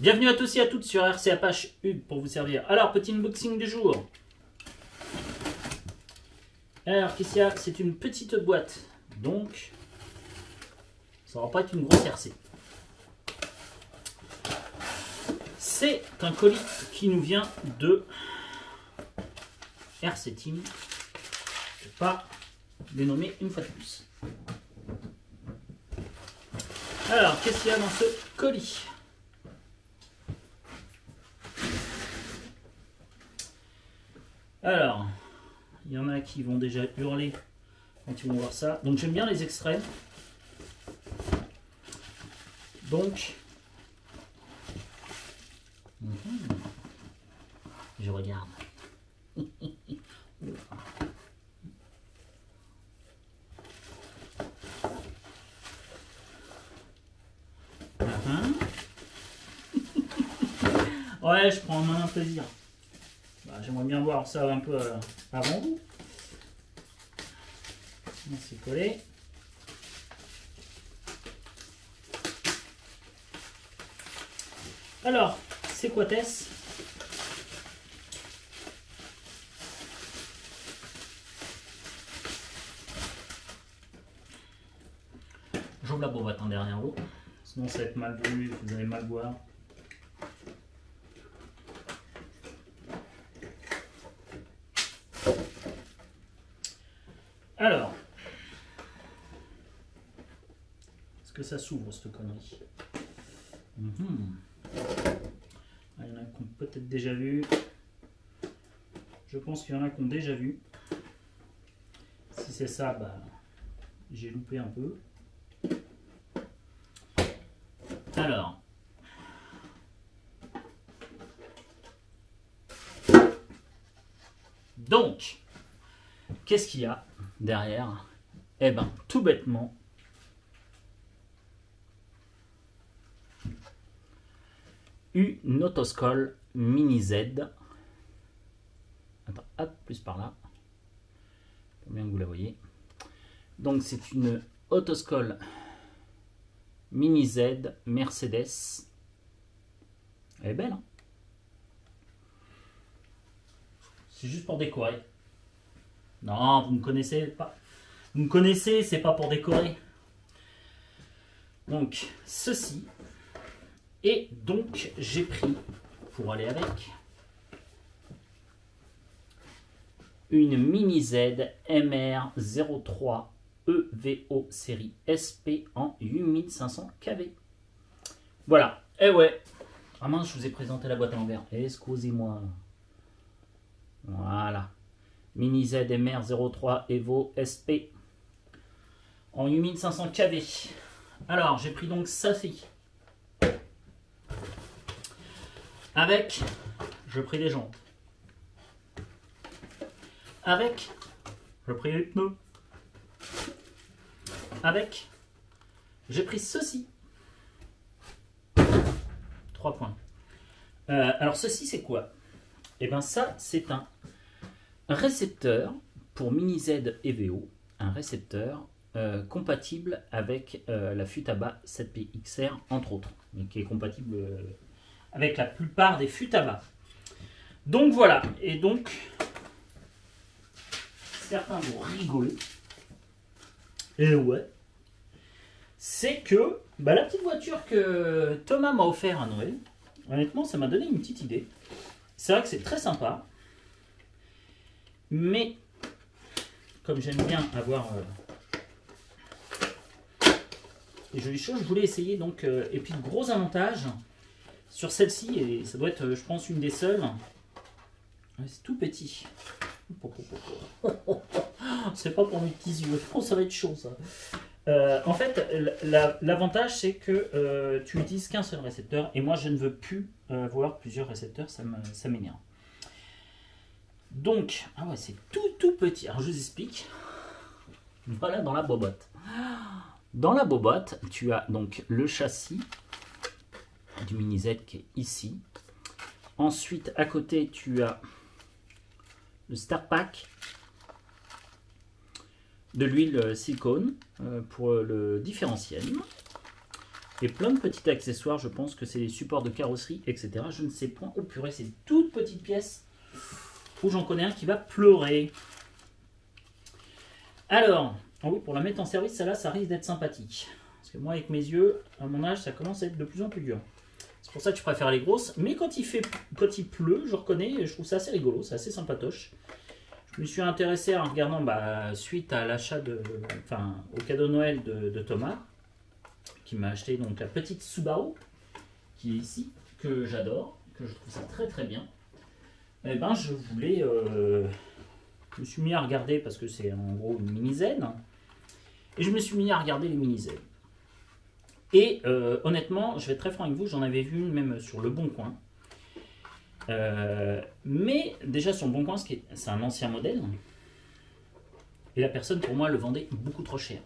Bienvenue à tous et à toutes sur RC Apache Hugues pour vous servir. Alors, petit unboxing du jour. Alors, qu'est-ce qu'il y a? C'est une petite boîte. Donc, ça ne va pas être une grosse RC. C'est un colis qui nous vient de RC Team. Je ne vais pas les nommer une fois de plus. Alors, qu'est-ce qu'il y a dans ce colis? Alors, il y en a qui vont déjà hurler quand ils vont voir ça. Donc j'aime bien les extraits. Donc, je regarde. Ouais, je prends un plaisir. J'aimerais bien voir ça un peu avant vous. C'est collé. Alors, c'est quoi Tess? J'ouvre la boîte en derrière vous. Sinon ça va être mal vu, vous allez mal voir. Alors, est-ce que ça s'ouvre cette connerie? Il y en a qui ont peut-être déjà vu. Je pense qu'il y en a qui ont déjà vu. Si c'est ça, bah, j'ai loupé un peu. Alors, donc, qu'est-ce qu'il y a derrière? Eh bien, tout bêtement, une Autoscol Mini Z. Attends, hop, plus par là. Pour bien que vous la voyez. Donc, c'est une Autoscol Mini Z Mercedes. Elle est belle, hein? C'est juste pour décorer. Non, vous me connaissez pas. Vous me connaissez, c'est pas pour décorer. Donc, ceci. Et donc, j'ai pris, pour aller avec, une Mini Z MR03 EVO série SP en 8500 kV. Voilà. Et ouais. Ah mince, je vous ai présenté la boîte à l'envers. Excusez-moi. Voilà. Mini Z MR03 EVO SP en 8500 kV. Alors, j'ai pris donc ceci. Avec, je pris les jantes. Avec, je pris les pneus. Avec, j'ai pris ceci. 3 points. Alors ceci c'est quoi? Et bien ça c'est un récepteur pour Mini Z EVO, un récepteur compatible avec la Futaba 7P XR entre autres, mais qui est compatible avec la plupart des Futaba. Donc voilà, et donc certains vont rigoler. Et ouais, c'est que bah, la petite voiture que Thomas m'a offert à Noël, honnêtement ça m'a donné une petite idée. C'est vrai que c'est très sympa, mais comme j'aime bien avoir des jolies choses, je voulais essayer donc, et puis le gros avantage sur celle-ci, et ça doit être je pense une des seules, c'est tout petit. C'est pas pour mes petits yeux, je pense que ça va être chaud ça. En fait, l'avantage c'est que tu utilises qu'un seul récepteur et moi je ne veux plus voir plusieurs récepteurs, ça m'énerve. Donc, ah ouais, c'est tout petit. Alors je vous explique. Voilà dans la bobotte. Dans la bobotte, tu as donc le châssis du Mini Z qui est ici. Ensuite, à côté, tu as le Star Pack, de l'huile silicone pour le différentiel. Et plein de petits accessoires, je pense que c'est des supports de carrosserie, etc. Je ne sais point. Oh purée, c'est une toute petite pièce où j'en connais un qui va pleurer. Alors, oh oui, pour la mettre en service, celle-là, ça risque d'être sympathique. Parce que moi, avec mes yeux, à mon âge, ça commence à être de plus en plus dur. C'est pour ça que je préfère les grosses. Mais quand il pleut, je reconnais, je trouve ça assez rigolo, c'est assez sympatoche. Je me suis intéressé en regardant, suite à l'achat au cadeau de Noël de Thomas, qui m'a acheté donc la petite Subaru, qui est ici, que j'adore, que je trouve ça très très bien. Et ben je voulais, je me suis mis à regarder, parce que c'est en gros une mini Z, et je me suis mis à regarder les mini Z. Et honnêtement, je vais être très franc avec vous, j'en avais vu une même sur Le Bon Coin. Mais déjà sur Le Bon Coin, c'est un ancien modèle. Et la personne, pour moi, le vendait beaucoup trop cher.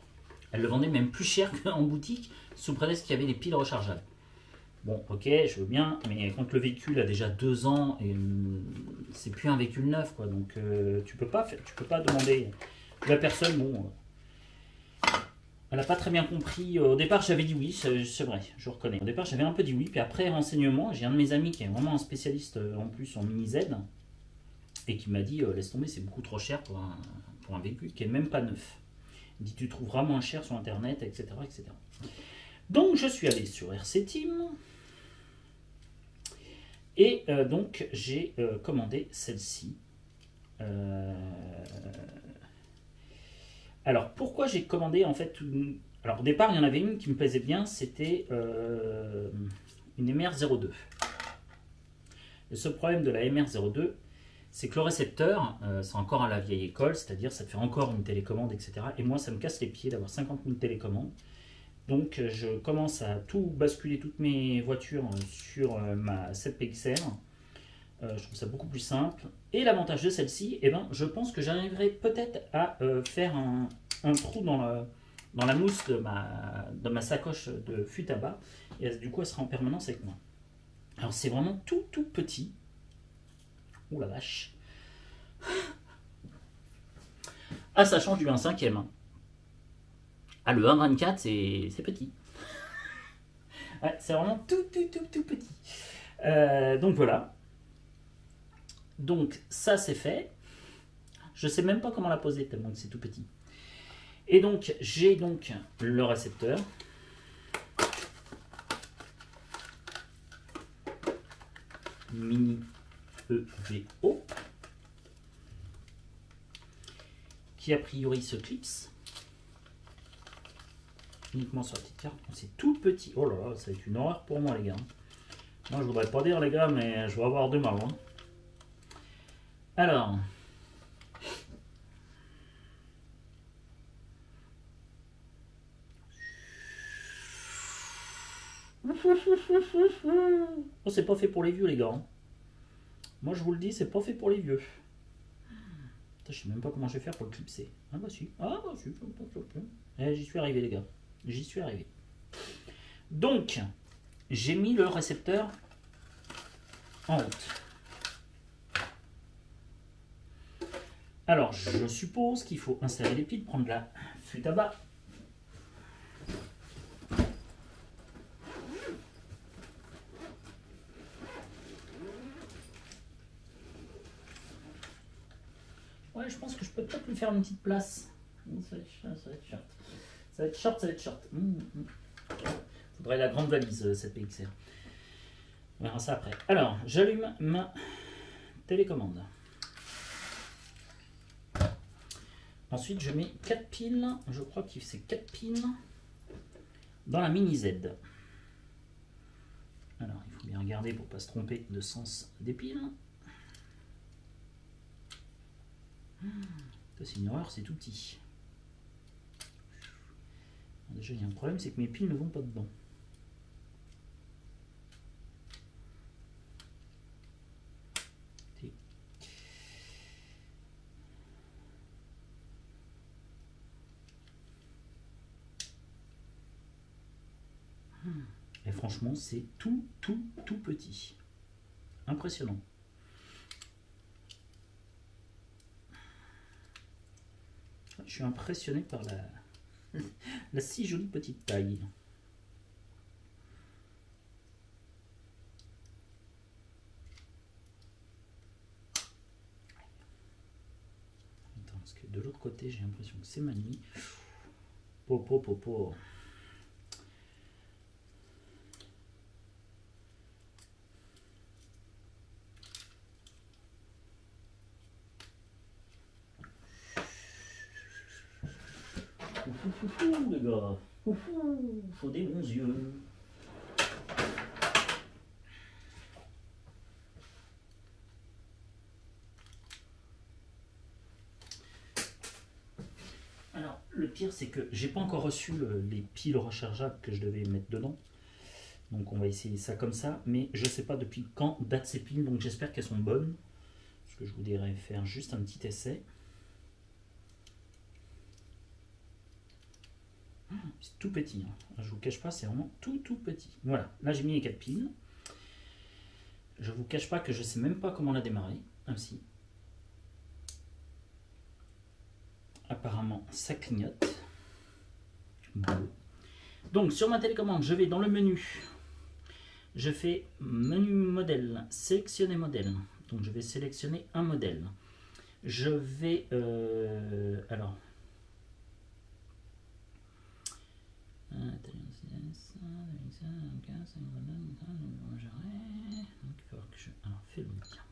Elle le vendait même plus cher qu'en boutique, sous prétexte qu'il y avait des piles rechargeables. Bon, ok, je veux bien, mais quand le véhicule a déjà 2 ans, et c'est plus un véhicule neuf, quoi. Donc tu peux pas demander. La personne, bon, elle n'a pas très bien compris. Au départ, j'avais dit oui, c'est vrai, je reconnais. Au départ, j'avais un peu dit oui, puis après renseignement, j'ai un de mes amis qui est vraiment un spécialiste en plus en mini Z, et qui m'a dit laisse tomber, c'est beaucoup trop cher pour un véhicule qui est même pas neuf. Il dit tu trouveras moins cher sur internet, etc., etc. Donc je suis allé sur RC Team et donc j'ai commandé celle-ci. Alors pourquoi j'ai commandé en fait alors au départ il y en avait une qui me plaisait bien, c'était une MR02. Le seul problème de la MR02, c'est que le récepteur, c'est encore à la vieille école, c'est-à-dire ça te fait encore une télécommande, etc. Et moi, ça me casse les pieds d'avoir 50 000 télécommandes. Donc, je commence à tout basculer, toutes mes voitures sur ma 7PXR. Je trouve ça beaucoup plus simple. Et l'avantage de celle-ci, eh ben, je pense que j'arriverai peut-être à faire un trou dans la mousse de ma sacoche de fût à bas. Et du coup, elle sera en permanence avec moi. Alors, c'est vraiment tout petit. Ouh la vache. Ah, ça change du 1/5. Ah, le 1/24, c'est petit. Ouais, c'est vraiment tout petit. Donc voilà. Donc ça, c'est fait. Je sais même pas comment la poser tellement que c'est tout petit. Et donc, j'ai donc le récepteur. Mini EVO. Qui a priori se clipse uniquement sur la petite carte. C'est tout petit. Oh là là, ça va être une horreur pour moi, les gars. Moi, je voudrais pas dire, les gars, mais je vais avoir de mal. Hein. Alors. Oh, c'est pas fait pour les vieux, les gars. Hein. Moi, je vous le dis, c'est pas fait pour les vieux. Je sais même pas comment je vais faire pour le clipser. Ah bah si. Ah bah si. J'y suis arrivé, les gars. J'y suis arrivé. Donc, j'ai mis le récepteur en route. Alors, je suppose qu'il faut insérer les piles, prendre la fût à bas. Ouais, je pense que je peux peut-être lui faire une petite place. Ça va être short. Ça va être short, ça va être short. Faudrait la grande valise, cette PXR. On verra ça après. Alors, j'allume ma télécommande. Ensuite, je mets 4 piles. Je crois que c'est 4 piles dans la mini Z. Alors, il faut bien regarder pour ne pas se tromper de sens des piles. C'est une horreur, c'est tout petit. Alors déjà, il y a un problème, c'est que mes piles ne vont pas dedans. Et franchement, c'est tout petit. Impressionnant. Je suis impressionné par la si jolie petite taille. Parce que de l'autre côté, j'ai l'impression que c'est ma nuit. Popo, popo. Les gars, faut des bons yeux. Alors, le pire, c'est que j'ai pas encore reçu les piles rechargeables que je devais mettre dedans. Donc, on va essayer ça comme ça. Mais je sais pas depuis quand datent ces piles. Donc, j'espère qu'elles sont bonnes. Parce que je voudrais faire juste un petit essai. C'est tout petit. Hein. Je vous cache pas, c'est vraiment tout petit. Voilà. Là, j'ai mis les 4 piles. Je vous cache pas que je sais même pas comment la démarrer. Ah, si. Apparemment, ça clignote. Bon. Donc, sur ma télécommande, je vais dans le menu. Je fais menu modèle, sélectionner modèle. Donc, je vais sélectionner un modèle. Je vais... alors... Donc, alors, fais-le bien.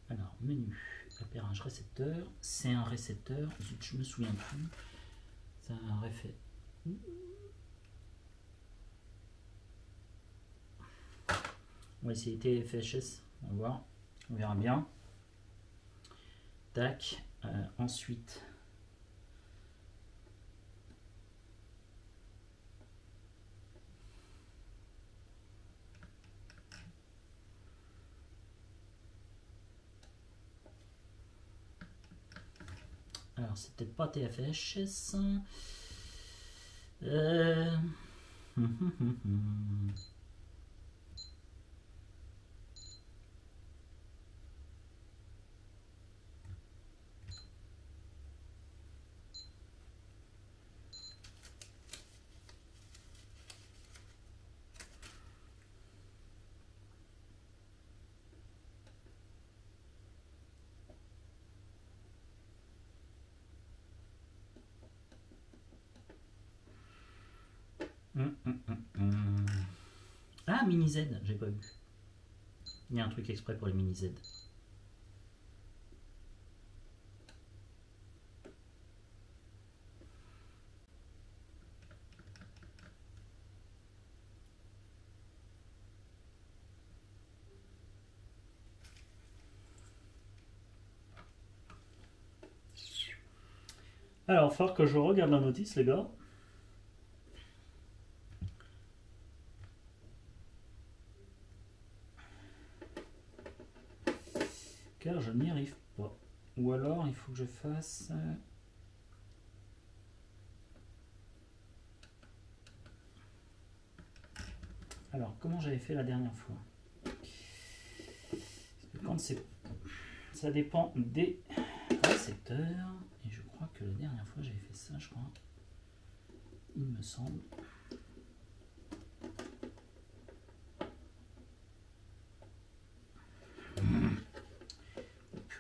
Alors, menu, appairage récepteur, c'est un récepteur, je me souviens plus, c'est un réfé. On va essayer TFHS, on va voir, on verra bien. Tac, ensuite. Alors, c'est peut-être pas TFHS. Ah, mini Z, j'ai pas vu. Il y a un truc exprès pour les mini Z. Alors, il va falloir que je regarde la notice, les gars. Car je n'y arrive pas. Ou alors, il faut que je fasse... Alors, comment j'avais fait la dernière fois? Parce que quand c'est... Ça dépend des récepteurs. Et je crois que la dernière fois, j'avais fait ça, je crois. Il me semble.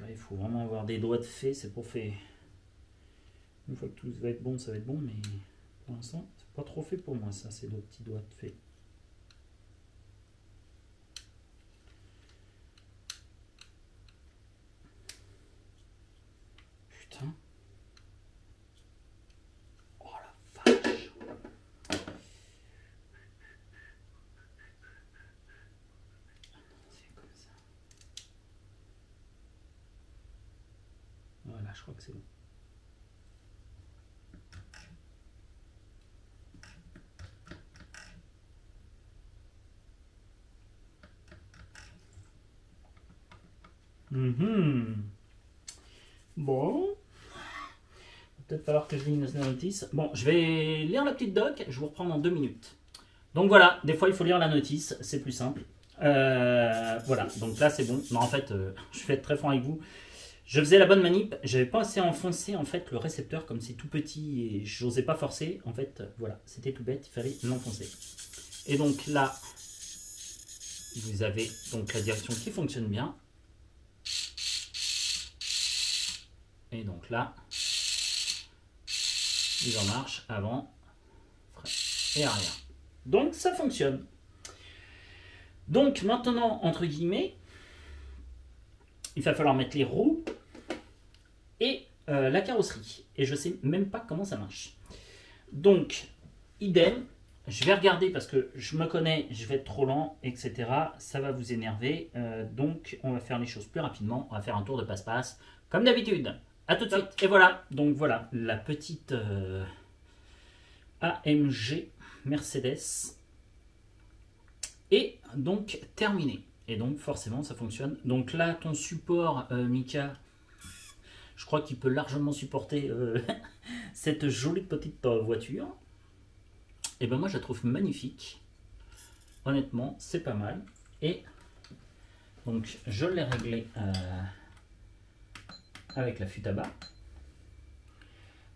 Il faut vraiment avoir des doigts de fée, c'est pour fait. Une fois que tout va être bon, ça va être bon, mais pour l'instant, c'est pas trop fait pour moi, ça, ces deux petits doigts de fée. Putain. Oh la vache. C'est comme ça. Voilà, je crois que c'est bon. Bon. Peut-être falloir que je lise la notice. Bon, je vais lire la petite doc, je vous reprends dans 2 minutes. Donc voilà, des fois il faut lire la notice, c'est plus simple. Voilà, donc là c'est bon. Non, en fait, je vais être très franc avec vous. Je faisais la bonne manip, j'avais pas assez enfoncé en fait le récepteur comme c'est tout petit et j'osais pas forcer. En fait, voilà, c'était tout bête, il fallait l'enfoncer. Et donc là, vous avez donc la direction qui fonctionne bien. Et donc là, mise en marche avant, frein et arrière. Donc ça fonctionne. Donc maintenant, entre guillemets, il va falloir mettre les roues et la carrosserie. Et je ne sais même pas comment ça marche. Donc, idem, je vais regarder parce que je me connais, je vais être trop lent, etc. Ça va vous énerver. Donc, on va faire les choses plus rapidement. On va faire un tour de passe-passe, comme d'habitude. A tout de suite. Et voilà. Donc voilà, la petite AMG Mercedes est donc terminée. Et donc forcément ça fonctionne. Donc là ton support Mika, je crois qu'il peut largement supporter cette jolie petite voiture. Et ben moi je la trouve magnifique. Honnêtement c'est pas mal. Et donc je l'ai réglé avec la FUT à bas.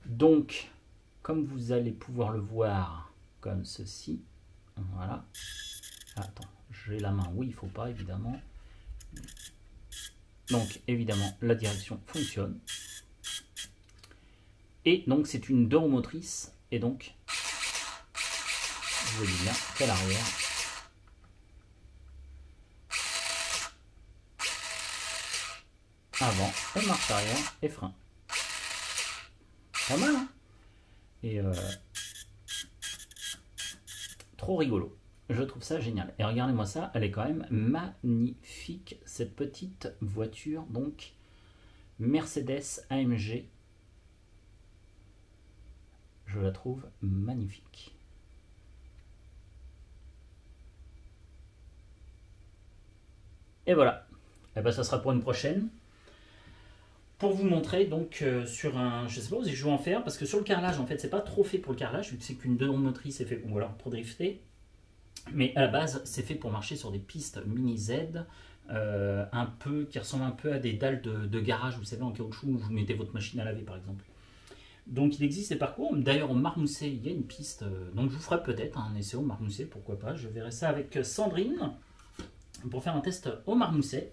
Donc comme vous allez pouvoir le voir comme ceci. Voilà. Attends, j'ai la main où il ne faut pas, évidemment. Donc, évidemment, la direction fonctionne. Et donc, c'est une 2 roues motrices. Et donc, vous voyez bien qu'à l'arrière, avant, et marche arrière et frein. Pas mal, hein? Et trop rigolo. Je trouve ça génial. Et regardez-moi ça, elle est quand même magnifique, cette petite voiture. Donc, Mercedes AMG. Je la trouve magnifique. Et voilà. Et ben, ça sera pour une prochaine. Pour vous montrer, donc, sur un... Je sais pas si je vais en faire, parce que sur le carrelage, en fait, c'est pas trop fait pour le carrelage, vu que c'est qu'une 2 roues motrices, c'est fait ou alors pour drifter. Mais à la base, c'est fait pour marcher sur des pistes mini Z, un peu, qui ressemblent un peu à des dalles de garage, vous savez, en caoutchouc, où vous mettez votre machine à laver, par exemple. Donc, il existe des parcours. D'ailleurs, au Marmousset, il y a une piste. Donc, je vous ferai peut-être un essai au Marmousset, pourquoi pas. Je verrai ça avec Sandrine pour faire un test au Marmousset.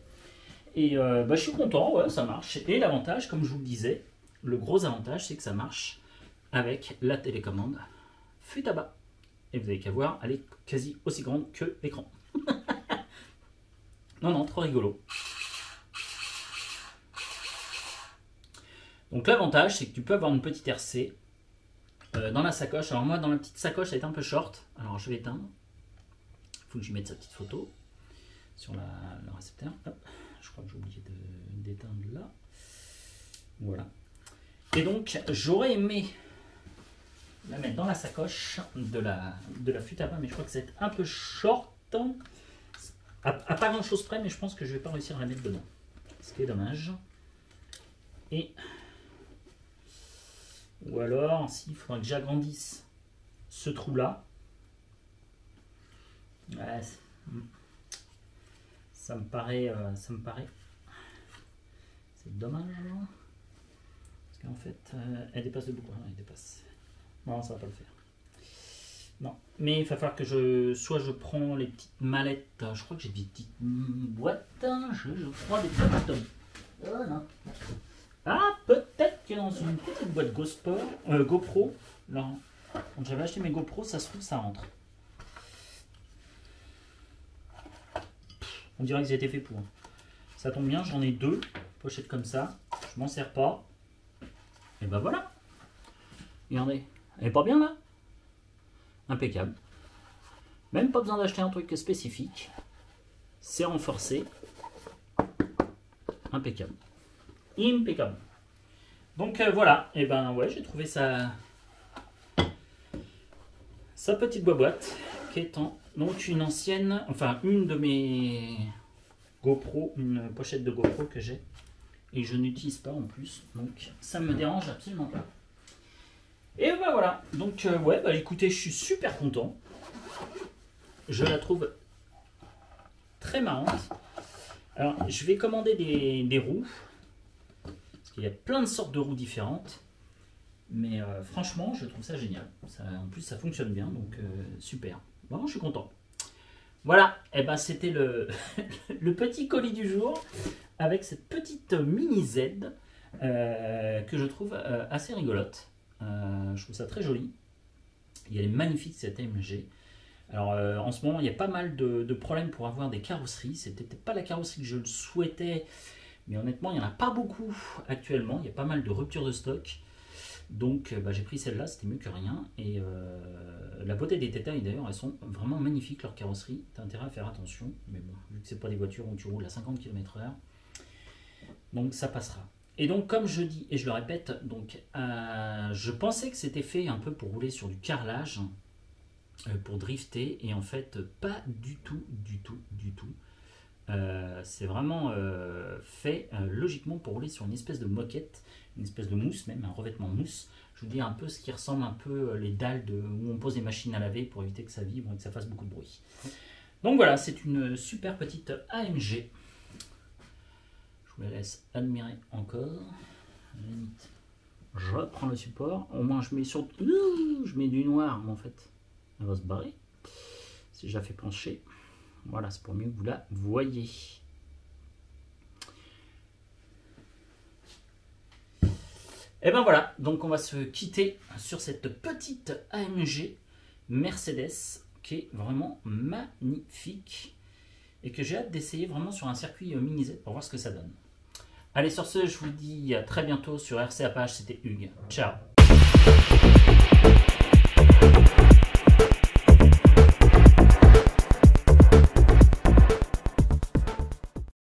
Et je suis content, ouais, ça marche. Et l'avantage, comme je vous le disais, le gros avantage, c'est que ça marche avec la télécommande FUT à bas. Et vous n'avez qu'à voir, elle est quasi aussi grande que l'écran. Non, trop rigolo. Donc l'avantage, c'est que tu peux avoir une petite RC dans la sacoche. Alors moi, dans la petite sacoche, elle est un peu short. Alors je vais éteindre. Il faut que je mette sa petite photo sur le récepteur. Hop. Je crois que j'ai oublié d'éteindre là. Voilà. Et donc, j'aurais aimé la mettre dans la sacoche de la FUT à bas, mais je crois que c'est un peu short. À pas grand chose près, mais je pense que je vais pas réussir à la mettre dedans. Ce qui est dommage. Et ou alors, s'il faudrait que j'agrandisse ce trou là. Ouais, ça me paraît. C'est dommage. Parce qu'en fait, elle dépasse de beaucoup. Elle dépasse. Non, ça va pas le faire. Non, mais il va falloir que je prends les petites mallettes. Je crois que j'ai des petites boîtes. Je crois des petites. Non. Ah, peut-être que dans une petite boîte GoPro, là, quand j'avais acheté mes GoPro, ça se trouve, ça rentre. On dirait qu'ils étaient faits pour. Ça tombe bien, j'en ai 2 pochettes comme ça. Je m'en sers pas. Et ben voilà. Regardez, elle est pas bien là? Impeccable. Même pas besoin d'acheter un truc spécifique. C'est renforcé. Impeccable. Impeccable. Donc voilà. Et ben ouais, j'ai trouvé sa petite boîte qui est en donc une ancienne, enfin une de mes GoPro, une pochette de GoPro que j'ai et je n'utilise pas en plus, donc ça me dérange absolument pas. Et ben voilà, donc ouais, bah écoutez, je suis super content. Je la trouve très marrante. Alors, je vais commander des roues, parce qu'il y a plein de sortes de roues différentes. Mais franchement, je trouve ça génial. En plus, ça fonctionne bien, donc super. Vraiment, je suis content. Voilà, et ben c'était le, le petit colis du jour avec cette petite mini Z que je trouve assez rigolote. Je trouve ça très joli. Il est magnifique cette AMG. Alors en ce moment il y a pas mal de problèmes pour avoir des carrosseries. C'était peut-être pas la carrosserie que je le souhaitais, mais honnêtement il n'y en a pas beaucoup actuellement. Il y a pas mal de ruptures de stock. Donc j'ai pris celle-là, c'était mieux que rien. Et la beauté des détails d'ailleurs, elles sont vraiment magnifiques leurs carrosseries. T'as intérêt à faire attention, mais bon, vu que c'est pas des voitures où tu roules à 50 km/h, donc ça passera. Et donc comme je dis et je le répète, donc je pensais que c'était fait un peu pour rouler sur du carrelage, pour drifter, et en fait pas du tout, du tout, du tout. C'est vraiment fait logiquement pour rouler sur une espèce de moquette, une espèce de mousse même, un revêtement mousse. Je vous dis un peu ce qui ressemble un peu les dalles où on pose les machines à laver pour éviter que ça vibre et que ça fasse beaucoup de bruit. Donc voilà, c'est une super petite AMG. Je vous la laisse admirer encore. À la limite, je reprends le support. Au moins je mets sur... je mets du noir, mais en fait, elle va se barrer. Si je la fais pencher. Voilà, c'est pour mieux que vous la voyez. Et ben voilà, donc on va se quitter sur cette petite AMG Mercedes qui est vraiment magnifique et que j'ai hâte d'essayer vraiment sur un circuit mini Z pour voir ce que ça donne. Allez, sur ce, je vous dis à très bientôt sur RC Apache. C'était Hugues. Ciao.